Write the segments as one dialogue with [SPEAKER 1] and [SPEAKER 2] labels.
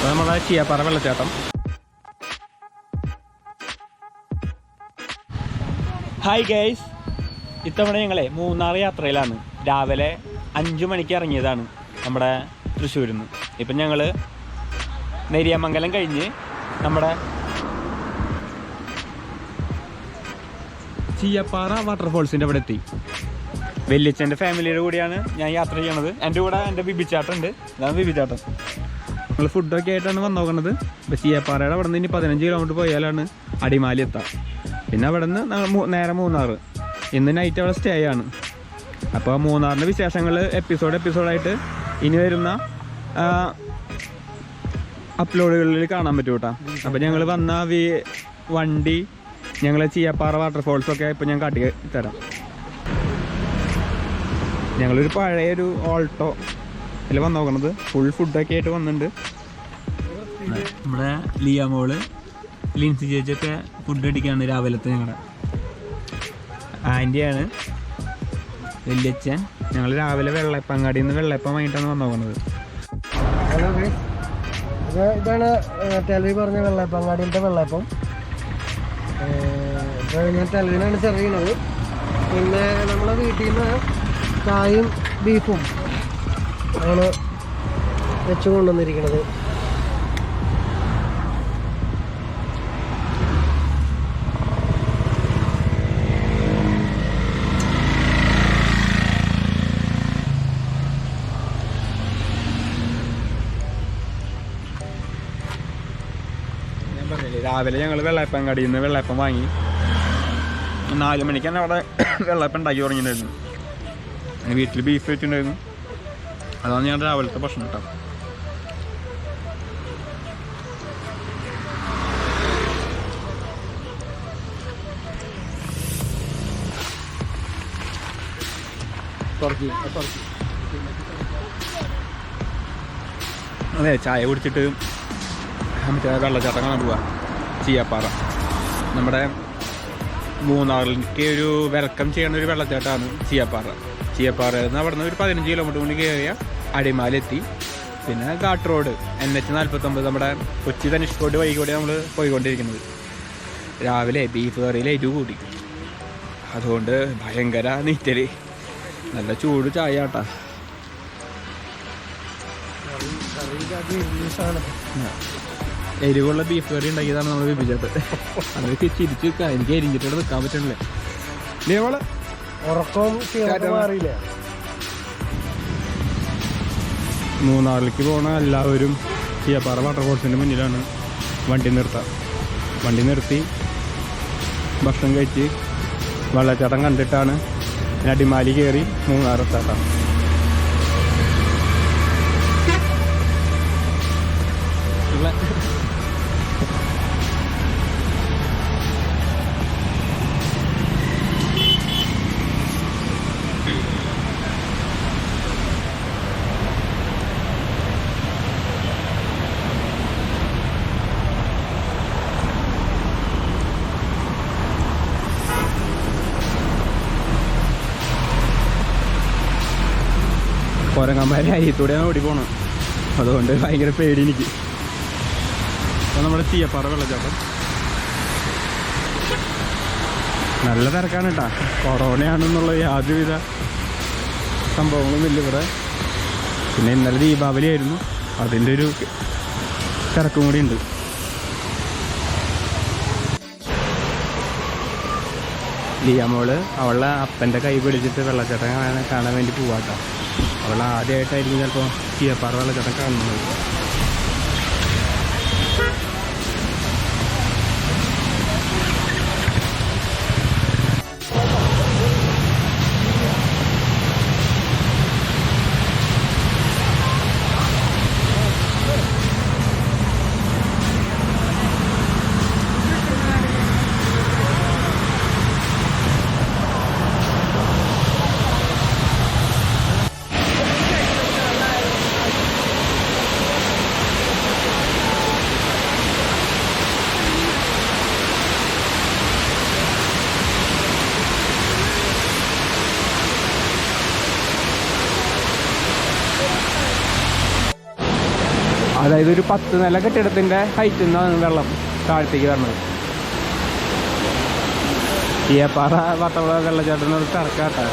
[SPEAKER 1] അപ്പോൾ നമ്മുടെ ചീയപ്പാറ വെള്ളച്ചാട്ടം. ഹായ് ഗൈസ്, ഇത്തവണ ഞങ്ങളെ മൂന്നാർ യാത്രയിലാണ്. രാവിലെ 5 മണിക്ക് ഇറങ്ങിയതാണ് നമ്മുടെ തൃശ്ശൂരിൽ നിന്ന്. ഇപ്പം ഞങ്ങൾ നെരിയമംഗലം കഴിഞ്ഞ് നമ്മുടെ ചീയപ്പാറ വാട്ടർഫോൾസിൻ്റെ അവിടെ എത്തി. വല്യച്ഛൻ്റെ ഫാമിലിയുടെ കൂടിയാണ് ഞാൻ യാത്ര ചെയ്യണത്. എൻ്റെ കൂടെ എൻ്റെ ബിബിച്ചാട്ടൻ ഉണ്ട്. അതാണ് ബിബിച്ചാട്ടൻ. നമ്മൾ ഫുഡൊക്കെ ആയിട്ടാണ് വന്ന് നോക്കുന്നത്. ഇപ്പോൾ ചീയപ്പാറയുടെ അവിടെ നിന്ന് ഇനി 15 കിലോമീറ്റർ പോയാലാണ് അടിമാലി എത്താം. പിന്നെ അവിടെ നിന്ന് നേരെ മൂന്നാർ. ഇന്ന് നൈറ്റ് അവിടെ സ്റ്റേ ആണ്. അപ്പോൾ മൂന്നാറിൻ്റെ വിശേഷങ്ങൾ എപ്പിസോഡായിട്ട് ഇനി വരുന്ന അപ്ലോഡുകളിൽ കാണാൻ പറ്റും കേട്ടോ. അപ്പോൾ ഞങ്ങൾ വന്ന വണ്ടി ഞങ്ങൾ ചീയപ്പാറ വാട്ടർഫോൾസൊക്കെ ഇപ്പോൾ ഞാൻ കാട്ടി തരാം. ഞങ്ങളൊരു പഴയൊരു ഓൾട്ടോ ഇതിൽ വന്ന് നോക്കണത്. ഫുൾ ഫുഡൊക്കെ ആയിട്ട് വന്നിട്ടുണ്ട്. നമ്മുടെ ലിയാമോള് ലിൻസി ചേച്ചിയൊക്കെ ഫുഡ് അടിക്കാണ് രാവിലത്തെ. ഞങ്ങളുടെ ആൻറ്റിയാണ് വല്യച്ഛൻ. ഞങ്ങൾ രാവിലെ വെള്ളയപ്പങ്ങാടിയിൽ നിന്ന് വെള്ളയപ്പം വാങ്ങിയിട്ടാണ് വന്ന് നോക്കുന്നത്.
[SPEAKER 2] ഇതാണ് ടെൽവി പറഞ്ഞ വെള്ളയപ്പങ്ങാടിയിലത്തെ വെള്ളയപ്പം. ഞാൻ ടെൽവിനാണ് ചെറിയുന്നത്. പിന്നെ നമ്മളെ വീട്ടിൽ നിന്ന് ചായയും ബീഫും ആണ് വെച്ച് കൊണ്ടുവന്നിരിക്കുന്നത്.
[SPEAKER 1] ഞാൻ പറഞ്ഞില്ലേ, രാവിലെ ഞങ്ങൾ വെള്ളയപ്പങ്ങാടിയിൽ നിന്ന് വെള്ളയപ്പം വാങ്ങി. 4 മണിക്ക് തന്നെ അവിടെ വെള്ളയപ്പം ഉണ്ടാക്കി തുടങ്ങിയിട്ടുണ്ടായിരുന്നു. വീട്ടിൽ ബീഫ് വെച്ചിട്ടുണ്ടായിരുന്നു. അതാണ് ഞാൻ രാവിലത്തെ ഭക്ഷണം കേട്ടോ. അതെ, ചായ കുടിച്ചിട്ട് മറ്റേ വെള്ളച്ചാട്ടം കാണാൻ പോവാ. ചീയപ്പാറ നമ്മുടെ മൂന്നാറിലേക്ക് ഒരു വെൽക്കം ചെയ്യുന്ന ഒരു വെള്ളച്ചാട്ടമാണ് ചീയപ്പാറ. ചീയപ്പാറയിൽ നിന്ന് അവിടെ നിന്ന് ഒരു 15 കിലോമീറ്റർ കൊണ്ട് കയറിയ അടിമാലി എത്തി. പിന്നെ ഘാട്ട് റോഡ് NH49 നമ്മുടെ കൊച്ചി ധനുഷ്കോടി വഴി കൂടി നമ്മൾ പോയിക്കൊണ്ടിരിക്കുന്നത്. രാവിലെ ബീഫ് കറിയിൽ എരിവ് കൂടി, അതുകൊണ്ട് ഭയങ്കര നീറ്റല്. നല്ല ചൂട് ചായ കേട്ടാ. എരിവുള്ള ബീഫ് കറി ഉണ്ടാക്കിയതാണ് നമ്മൾ വിഭിച്ചത്. അതൊക്കെ ചിരിച്ചു നിൽക്കാം. എനിക്ക് എരിഞ്ഞിട്ട് നിൽക്കാൻ പറ്റണില്ലേ. ഇതേപോലെ മൂന്നാറിലേക്ക് പോണ എല്ലാവരും ചീയപ്പാറ വാട്ടർഫോൾസിൻ്റെ മുന്നിലാണ് വണ്ടി നിർത്തി ഭക്ഷണം കഴിച്ച് വെള്ളച്ചാട്ടം കണ്ടിട്ടാണ് അടിമാലി കയറി മൂന്നാറെത്താം. കുരങ്ങന്മാരെ അരിയത്തൂടെയാണ് ഓടി പോകണം. അതുകൊണ്ട് ഭയങ്കര പേടി എനിക്ക്. അപ്പോൾ നമ്മുടെ ചീയപ്പാറ വെള്ളച്ചാട്ടം നല്ല തിരക്കാണ് കേട്ടോ. കൊറോണയാണെന്നുള്ള യാതൊരുവിധ സംഭവങ്ങളൊന്നും ഇല്ല ഇവിടെ. പിന്നെ ഇന്നലെ ദീപാവലി ആയിരുന്നു, അതിൻ്റെ ഒരു തിരക്കും കൂടി ഉണ്ട്. ലിയാമോള് അവളുടെ അപ്പൻ്റെ കൈ പിടിച്ചിട്ട് വെള്ളച്ചാട്ടം കാണാൻ വേണ്ടി പോവാട്ടോ. അവൾ ആദ്യമായിട്ടായിരിക്കും ചിലപ്പോൾ ചീയപ്പാറ വെള്ളച്ചാട്ടം കാണുന്നത്. അതായത് ഒരു 10 നില കെട്ടിടത്തിൻ്റെ ഹൈറ്റിൽ നിന്നാണ് വെള്ളം താഴത്തേക്ക് വരുന്നത്. ചീയപ്പാറ വട്ടവള വെള്ളച്ചാട്ടത്തിനോട് കറക്കാട്ടാ.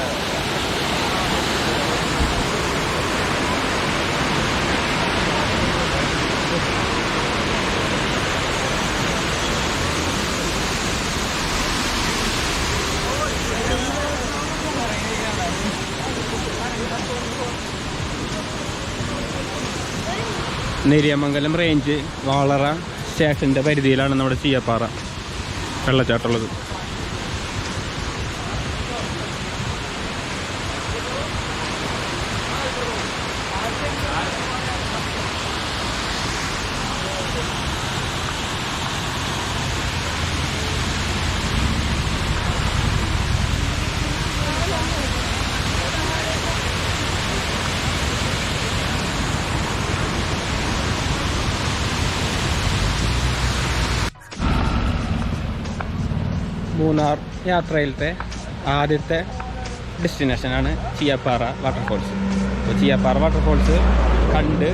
[SPEAKER 1] നെരിയമംഗലം റേഞ്ച് വാളറ സ്റ്റേഷൻ്റെ പരിധിയിലാണ് നമ്മുടെ ചീയപ്പാറ വെള്ളച്ചാട്ടമുള്ളത്. മൂന്നാർ യാത്രയിലത്തെ ആദ്യത്തെ ഡെസ്റ്റിനേഷനാണ് ചീയപ്പാറ വാട്ടർഫോൾസ്. അപ്പോൾ ചീയപ്പാറ വാട്ടർഫോൾസ് കണ്ട്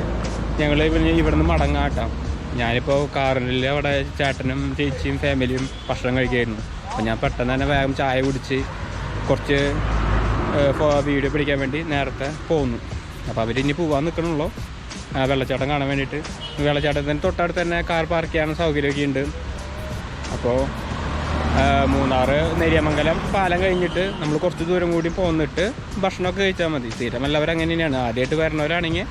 [SPEAKER 1] ഞങ്ങൾ പിന്നെ ഇവിടുന്ന് മടങ്ങാട്ടാം. ഞാനിപ്പോൾ കാറിൽ അവിടെ ചേട്ടനും ചേച്ചിയും ഫാമിലിയും ഭക്ഷണം കഴിക്കുകയായിരുന്നു. അപ്പോൾ ഞാൻ പെട്ടെന്ന് തന്നെ വേഗം ചായ കുടിച്ച് കുറച്ച് വീഡിയോ പിടിക്കാൻ വേണ്ടി നേരത്തെ പോന്നു. അപ്പോൾ അവരിനി പോകാൻ നിൽക്കണുള്ളൂ വെള്ളച്ചാട്ടം കാണാൻ വേണ്ടിയിട്ട്. വെള്ളച്ചാട്ടത്തിന് തൊട്ടടുത്ത് തന്നെ കാർ പാർക്ക് ചെയ്യാൻ സൗകര്യമൊക്കെ ഉണ്ട്. അപ്പോൾ മൂന്നാർ നെരിയമംഗലം പാലം കഴിഞ്ഞിട്ട് നമ്മൾ കുറച്ച് ദൂരം കൂടി പോന്നിട്ട് ഭക്ഷണമൊക്കെ കഴിച്ചാൽ മതി. സ്ഥിരം എല്ലാവരും അങ്ങനെ തന്നെയാണ്. ആദ്യമായിട്ട് വരുന്നവരാണെങ്കിൽ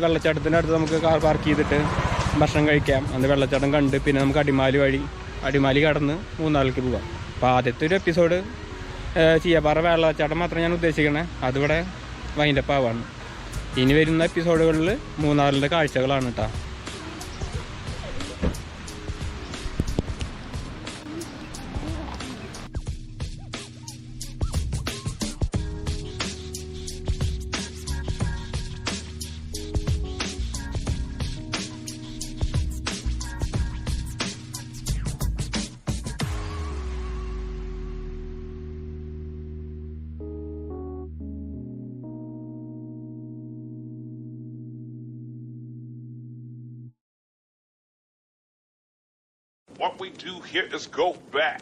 [SPEAKER 1] വെള്ളച്ചാട്ടത്തിൻ്റെ അടുത്ത് നമുക്ക് കാർ പാർക്ക് ചെയ്തിട്ട് ഭക്ഷണം കഴിക്കാം. അന്ന് വെള്ളച്ചാട്ടം കണ്ട് പിന്നെ നമുക്ക് അടിമാലി കടന്ന് മൂന്നാറിലേക്ക് പോകാം. അപ്പോൾ ആദ്യത്തെ ഒരു എപ്പിസോഡ് ചീയപ്പാറ വെള്ളച്ചാട്ടം മാത്രം ഞാൻ ഉദ്ദേശിക്കണേ. അതിവിടെ വൈൻഡപ്പ് ആവാണ്. ഇനി വരുന്ന എപ്പിസോഡുകളിൽ മൂന്നാറിൻ്റെ കാഴ്ചകളാണ് കേട്ടോ.
[SPEAKER 3] What we do here is go back.